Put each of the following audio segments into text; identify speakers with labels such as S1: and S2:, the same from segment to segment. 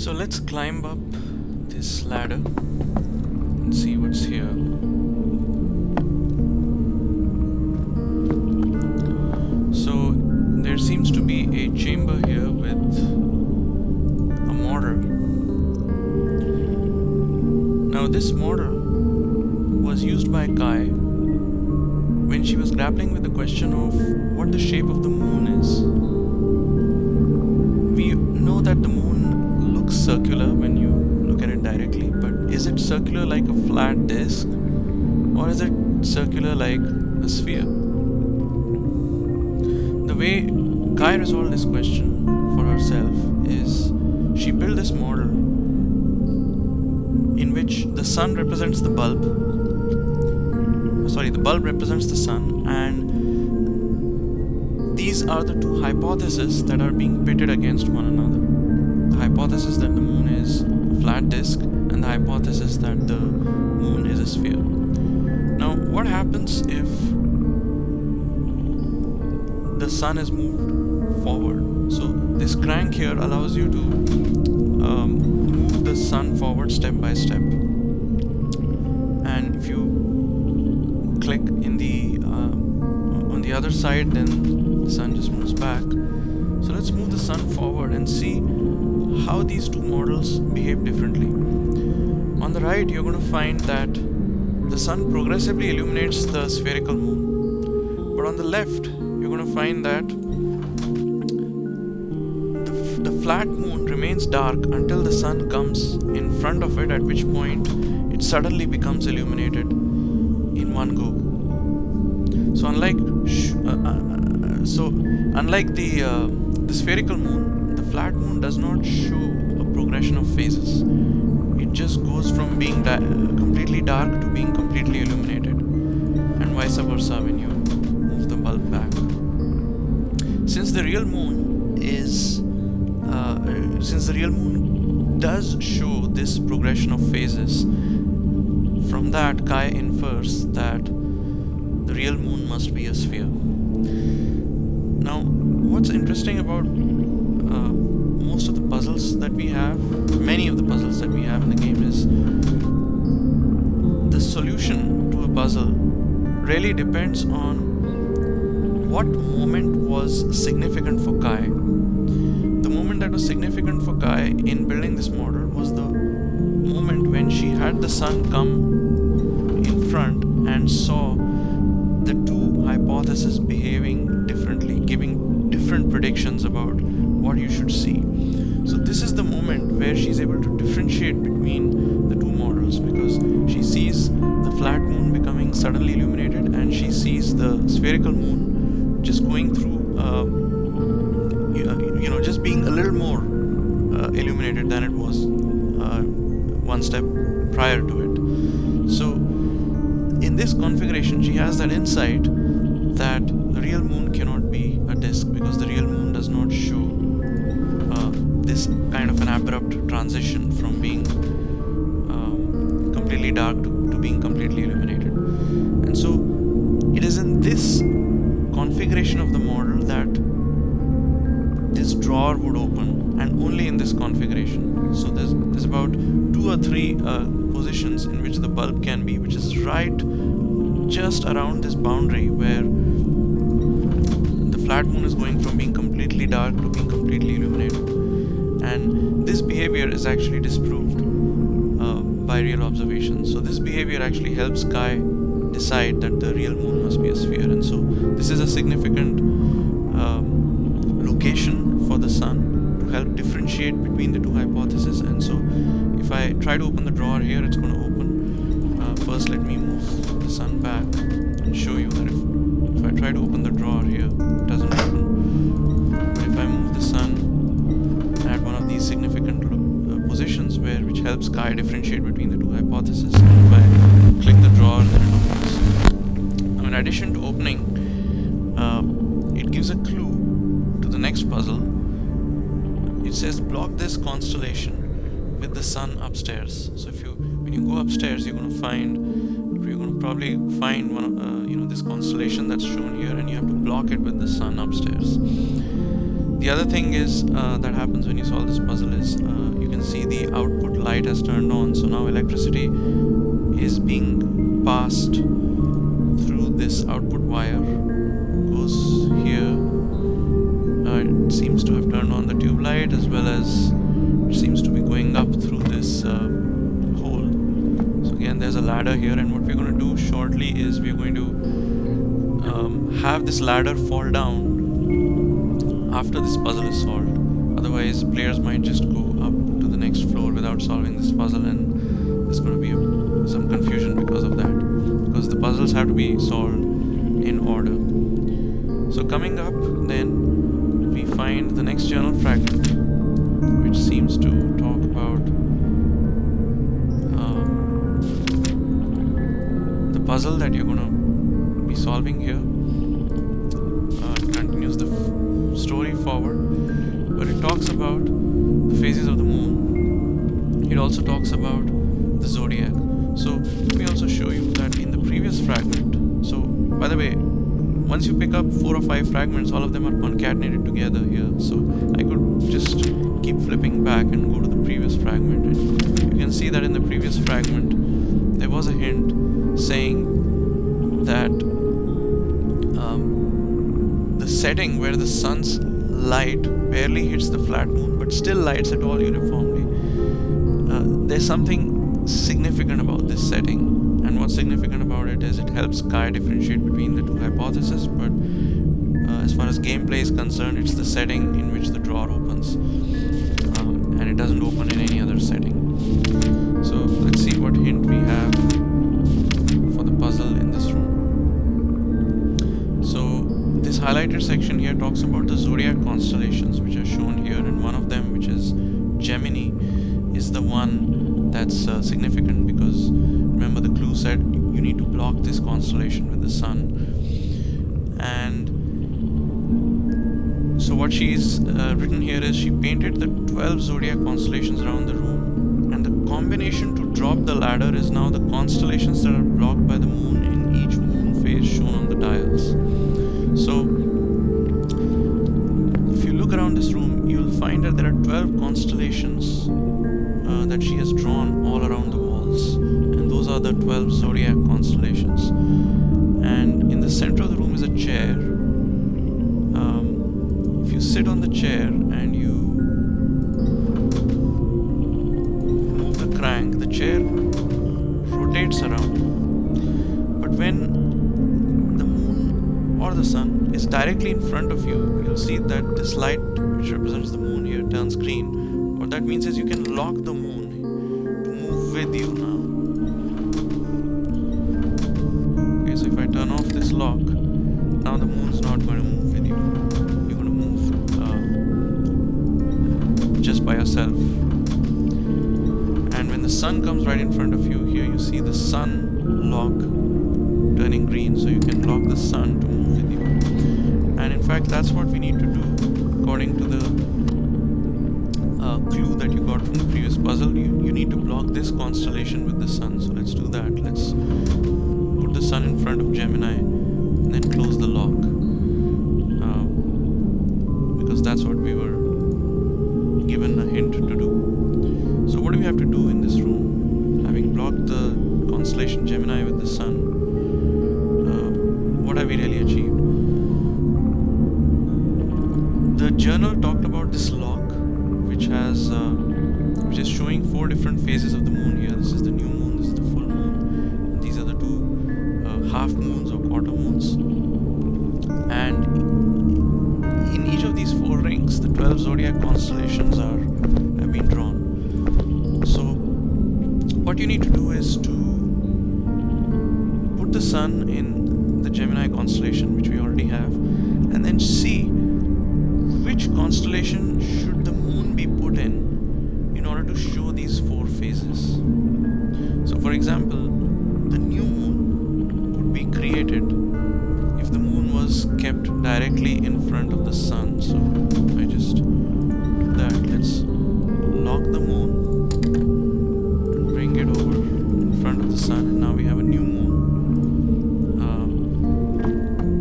S1: So let's climb up this ladder and see what's here. So there seems to be a chamber here with a mortar. Now this mortar was used by Kai when she was grappling with the question of what the shape of the moon is. We know that the moon looks circular when you look at it directly, but is it circular like a flat disk, or is it circular like a sphere? The way Kai resolved this question for herself is she built this model in which the sun represents the bulb. The bulb represents the sun, and these are the two hypotheses that are being pitted against one another. The hypothesis that the moon is a flat disk, and the hypothesis that the moon is a sphere. Now, what happens if the sun is moved forward? So this crank here allows you to move the sun forward step by step, and if you click in the on the other side, then the sun just moves back. So let's move the sun forward and see how these two models behave differently. On the right, you're going to find that the sun progressively illuminates the spherical moon, but on the left you're going to find that the flat moon remains dark until the sun comes in front of it, at which point it suddenly becomes illuminated in one go. So unlike the spherical moon, the flat moon does not show a progression of phases. It just goes from being completely dark to being completely illuminated, and vice versa when you move the bulb back. Since the real moon does show this progression of phases, from that Kai infers that the real moon must be a sphere. Now, what's interesting about most of the puzzles that we have, many of the puzzles that we have in the game, is the solution to a puzzle really depends on what moment was significant for Kai. The moment that was significant for Kai in building this model was the moment when she had the sun come in front and saw the two hypotheses behaving differently, giving different predictions about what you should see. So this is the moment where she's able to differentiate between the two models, because she sees the flat moon becoming suddenly illuminated, and she sees the spherical moon just going through just being a little more illuminated than it was one step prior to it. So in this configuration, she has that insight that the real moon cannot be a disk, because the real moon does not show this kind of an abrupt transition from being completely dark to being completely illuminated. And so it is in this configuration of the model that this drawer would open, and only in this configuration. So there's about 2 or 3 positions in which the bulb can be, which is right just around this boundary where the flat moon is going from being completely dark to being completely illuminated. And this behavior is actually disproved by real observations. So this behavior actually helps Kai decide that the real moon must be a sphere. And so this is a significant location for the sun to help differentiate between the two hypotheses. And so if I try to open the drawer here, it's going to open. First, let me move the sun back and show you that if I try to open the drawer here, it doesn't open. But if I move the sun at one of these significant positions which helps Kai differentiate between the two hypotheses, and if I click the drawer, then it opens. Now, in addition to opening, it gives a clue to the next puzzle. It says block this constellation with the sun upstairs. So when you go upstairs, you're going to probably find one of this constellation that's shown here, and you have to block it with the sun upstairs. The The other thing is that happens when you solve this puzzle is you can see the output light has turned on, so now electricity is being passed through this output wire, goes here. It seems to have turned on the tube light, as well as it seems to be going up through this hole. So again, there's a ladder here, and what we're going to do shortly is we're going to have this ladder fall down after this puzzle is solved. Otherwise, players might just go up to the next floor without solving this puzzle, and there's going to be some confusion because of that, because the puzzles have to be solved in order. So coming up, then we find the next journal fragment, which seems to talk about the puzzle that you're going to be solving here. It continues the story forward, but it talks about the phases of the moon. It also talks about the zodiac. So let me also show you that in the previous fragment. So by the way, once you pick up 4 or 5 fragments, all of them are concatenated together here. So I could just keep flipping back and go to the previous fragment, and you can see that in the previous fragment there was a hint saying that the setting where the sun's light barely hits the flat moon but still lights it all uniformly, there's something significant about this setting. And what's significant about it is it helps Kai differentiate between the two hypotheses, but as far as gameplay is concerned, it's the setting in which the drawer opens, and it doesn't open in any other setting. So let's see what hint we have for the puzzle in this room. So this highlighted section here talks about the zodiac constellations, which are shown here, and one of them, which is Gemini, is the one that's significant, because remember the clue said you need to block this constellation with the sun. And so what she's written here is she painted the 12 zodiac constellations around the room, and the combination to drop the ladder is now the constellations that are blocked by the moon in each moon phase shown on the dials. So if you look around this room, you'll find that there are 12 constellations that she has drawn all around the walls, and those are the 12 zodiac constellations. And in the center of the room is a chair. If you sit on the chair and you move the crank, the chair rotates around. But when the moon or the sun is directly in front of you, you'll see that this light, which represents the moon here, turns green. What that means is you can lock the moon to move with you now. Okay, so if I turn off this lock, now the moon's not going to move with you. You're going to move just by yourself. And when the sun comes right in front of you, here you see the sun lock turning green, so you can lock the sun to move with you. And in fact, that's what we need to do according to the clue that you got from the previous puzzle. You need to block this constellation with the sun. So let's do that. Let's put the sun in front of Gemini and then close the lock, because that's what we were given a hint to do. So what do we have to do in this room? Having blocked the constellation Gemini with the sun, what have we really achieved? The journal talked about this lock, which is showing 4 different phases of the moon here. This is the new moon, this is the full moon, and these are the 2 half moons or quarter moons. And in each of these 4 rings, the 12 zodiac constellations have been drawn. So what you need to do is to put the sun in the Gemini constellation, which we already have, and then see which constellation should the moon be put in order to show these 4 phases. So for example, the new moon would be created if the moon was kept directly in front of the sun. So if I just do that, let's lock the moon and bring it over in front of the sun, and now we have a new moon.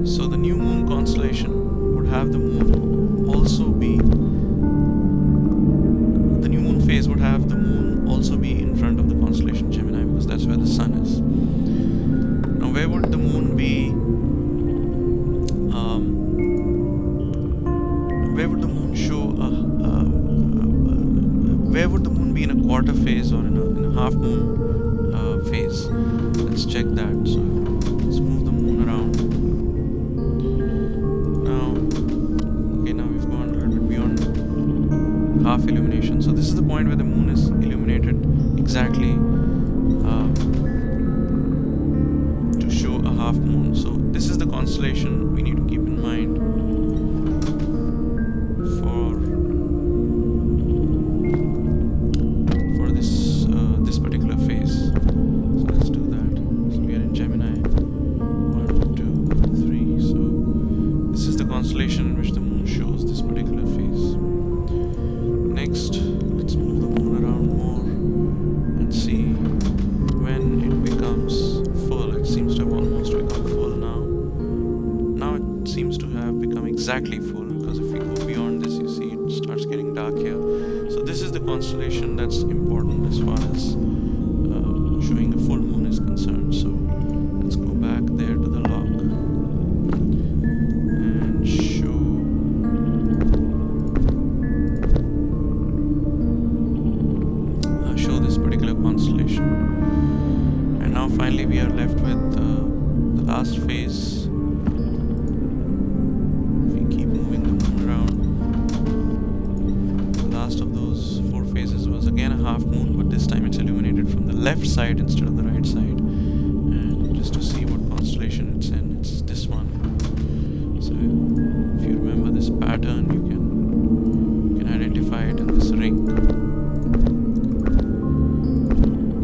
S1: So the new moon constellation would have the moon also be be the new moon phase would have the moon also be in front of the constellation Gemini, because that's where the sun is. Now, where would the moon be? Where would the moon show? Where would the moon be in a quarter phase or in a half moon phase? Let's check that. So let's move the moon around. Now we've gone a little bit beyond half illumination. So this is the point where the moon is illuminated exactly to show a half moon. So this is the constellation we need to keep in mind for this particular phase. So let's do that. So we are in Gemini. 1, 2, 3. So this is the constellation in which the moon shows this particular phase. Next, let's move the moon around more and see when it becomes full. It seems to have almost become full now. Now it seems to have become exactly full, because if we go beyond this, you see it starts getting dark here. So this is the constellation that's important as far as showing a full moon is concerned. So let's go back there to the log and show this particular constellation. And now finally we are left with the last phase. If we keep moving the moon around, the last of those 4 phases was again a half moon, but this time it's illuminated from the left side instead of the right side. And just to see what constellation it's in, it's this one. So if you remember this pattern, you can identify it in this ring.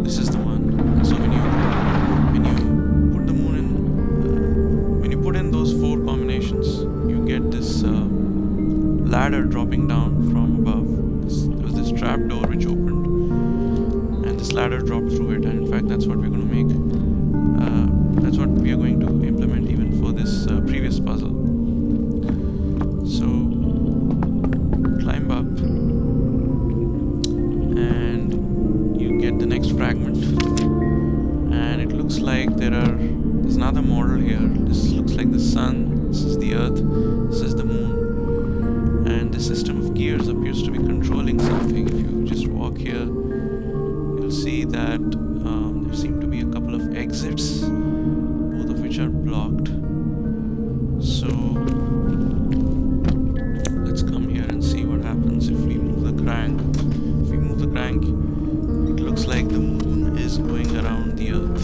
S1: This is the one. So when you put the moon in, when you put in those 4 combinations, you get this ladder dropping down from above. There was this trap door which opened, and this ladder dropped through it. And in fact, that's what we're going to make. That's what we are going to implement even for this previous puzzle. So climb up, and you get the next fragment, and it looks like there's another model here. This looks like the sun, this is the earth, this is the moon, and this system of gears appears to be controlling something. If you just walk here, you'll see that there seem to be a couple of exits, both of which are blocked. So let's come here and see what happens if we move the crank. If we move the crank, it looks like the moon is going around the earth.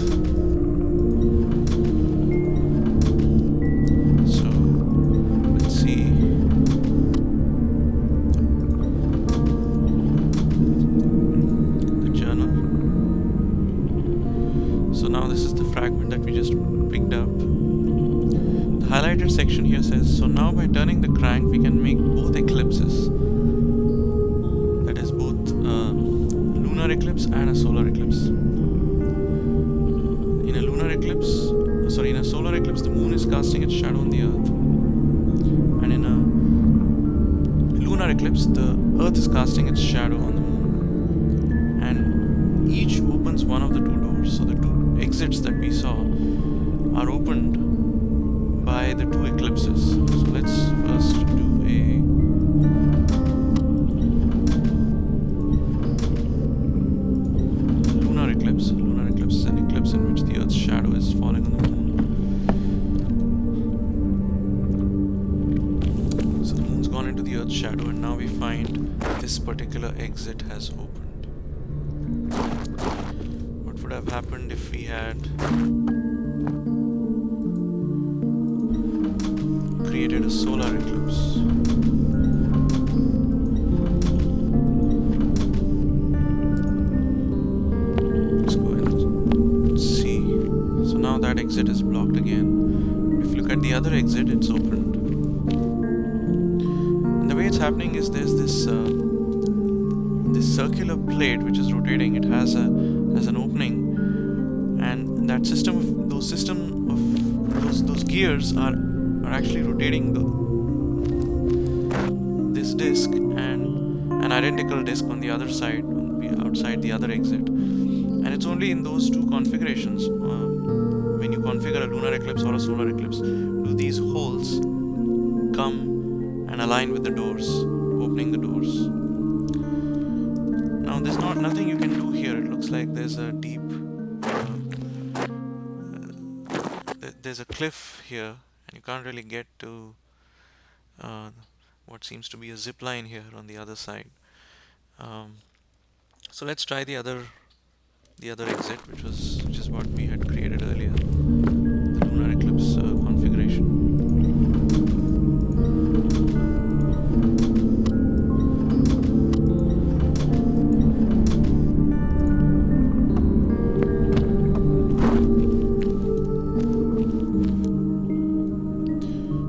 S1: So let's see. The journal. So now this is the fragment that we just picked up. The highlighted section here says, so now by turning the crank we can make both eclipses. That is both lunar eclipse and a solar eclipse. In a solar eclipse, the moon is casting its shadow on the earth, and in a lunar eclipse, the earth is casting its shadow on the moon, and each opens one of the 2 doors. So the 2 exits that we saw are opened by the 2 eclipses. So let's first do a lunar eclipse. Lunar eclipse is an eclipse in which the Earth's shadow is falling on the moon. So the moon's gone into the Earth's shadow, and now we find this particular exit has opened. What would have happened if we had created a solar eclipse? Let's go and see. So now that exit is blocked again. If you look at the other exit, it's opened. And the way it's happening is there's this circular plate which is rotating. It has an opening, and that those gears are actually rotating this disk and an identical disk on the other side, outside the other exit. And it's only in those two configurations, when you configure a lunar eclipse or a solar eclipse, do these holes come and align with the doors, opening the doors. Now there's nothing you can do here. It looks like there's a deep there's a cliff here, and you can't really get to what seems to be a zip line here on the other side. So let's try the other exit, which is what we had created earlier, the lunar eclipse configuration.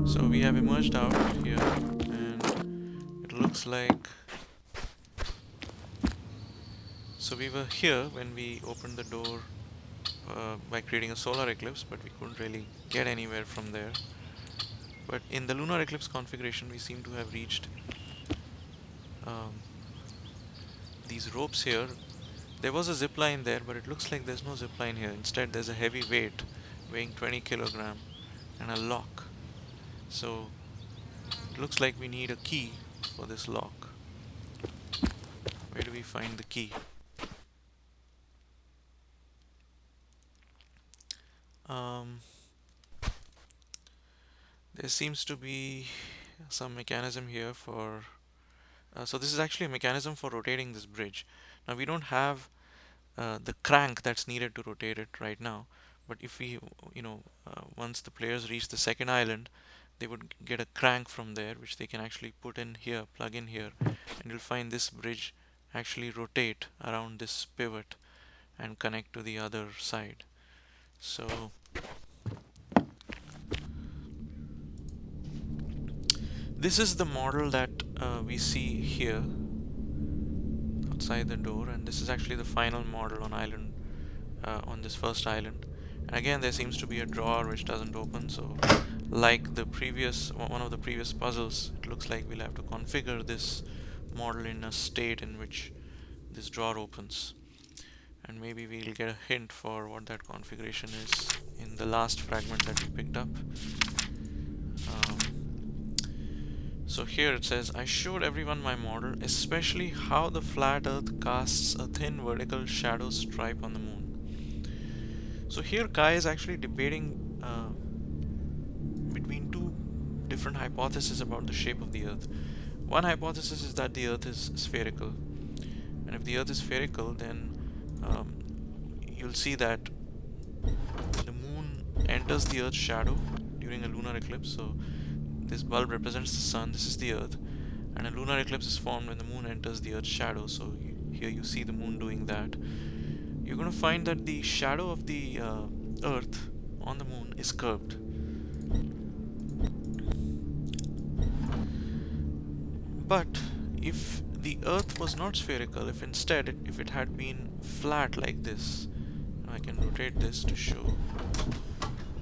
S1: So we have emerged out here, and it looks like, so we were here when we opened the door by creating a solar eclipse, but we couldn't really get anywhere from there. But in the lunar eclipse configuration, we seem to have reached these ropes here. There was a zip line there, but it looks like there's no zip line here. Instead, there's a heavy weight weighing 20 kilogram and a lock. So it looks like we need a key for this lock. Where do we find the key? There seems to be some mechanism here for so this is actually a mechanism for rotating this bridge. Now we don't have the crank that's needed to rotate it right now, but if we once the players reach the second island, they would get a crank from there, which they can actually put in here, plug in here, and you'll find this bridge actually rotate around this pivot and connect to the other side. So this is the model that we see here outside the door, and this is actually the final model on island, on this first island. And again, there seems to be a drawer which doesn't open, so like the previous one of the previous puzzles, it looks like we'll have to configure this model in a state in which this drawer opens, and maybe we'll get a hint for what that configuration is in the last fragment that we picked up. So here it says, I showed everyone my model, especially how the flat earth casts a thin vertical shadow stripe on the moon. So here Kai is actually debating between two different hypotheses about the shape of the earth. One hypothesis is that the earth is spherical, and if the earth is spherical, then you'll see that the moon enters the earth's shadow during a lunar eclipse. So this bulb represents the sun, this is the earth, and a lunar eclipse is formed when the moon enters the earth's shadow. So here you see the moon doing that. You're going to find that the shadow of the earth on the moon is curved. But if the earth was not spherical, if instead if it had been flat like this, I can rotate this to show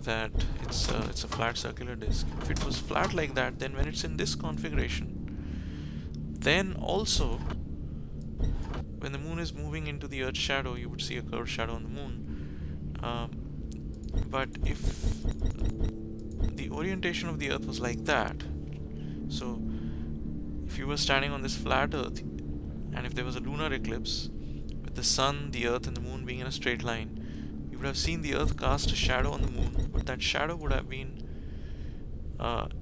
S1: that it's a flat circular disk. If it was flat like that, then when it's in this configuration, then also when the moon is moving into the earth's shadow, you would see a curved shadow on the moon. But if the orientation of the earth was like that, so if you were standing on this flat earth, and if there was a lunar eclipse with the sun, the earth, and the moon being in a straight line, you would have seen the earth cast a shadow on the moon, but that shadow would have been,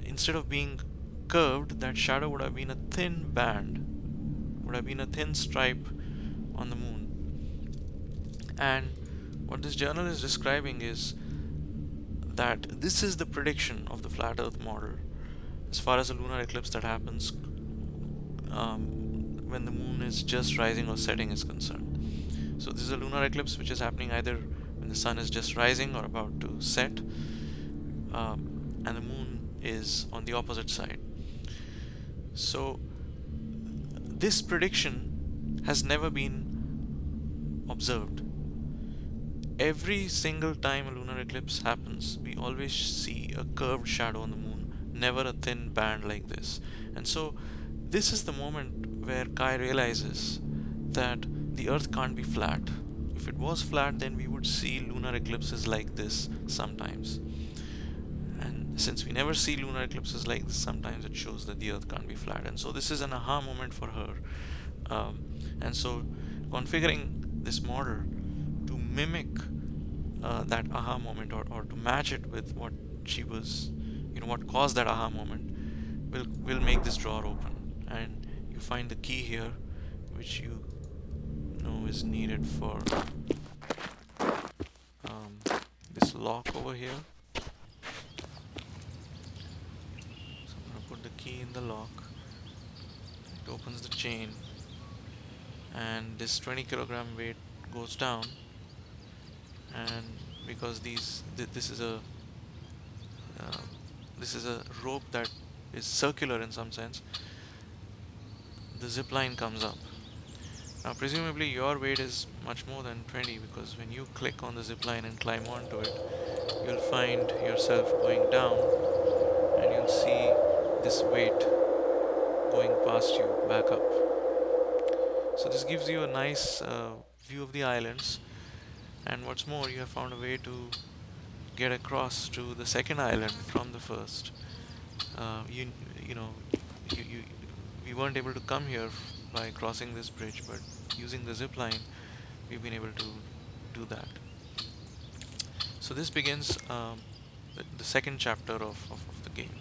S1: instead of being curved, that shadow would have been a thin band, would have been a thin stripe on the moon. And what this journal is describing is that this is the prediction of the flat earth model as far as a lunar eclipse that happens when the moon is just rising or setting is concerned. So this is a lunar eclipse which is happening either when the sun is just rising or about to set, and the moon is on the opposite side. So this prediction has never been observed. Every single time a lunar eclipse happens, we always see a curved shadow on the moon, never a thin band like this. And so this is the moment where Kai realizes that the Earth can't be flat. If it was flat, then we would see lunar eclipses like this sometimes. And since we never see lunar eclipses like this sometimes, it shows that the Earth can't be flat. And so this is an aha moment for her. And so configuring this model to mimic that aha moment, or to match it with what she was, what caused that aha moment, will make this drawer open. And you find the key here, which you know is needed for this lock over here. So I'm gonna put the key in the lock. It opens the chain, and this 20 kilogram weight goes down. And because this is a rope that is circular in some sense, the zip line comes up. Now presumably your weight is much more than 20, because when you click on the zip line and climb onto it, you'll find yourself going down, and you'll see this weight going past you back up. So this gives you a nice view of the islands, and what's more, you have found a way to get across to the second island from the first. You know, we weren't able to come here by crossing this bridge, but using the zip line, we've been able to do that. So this begins the second chapter of the game.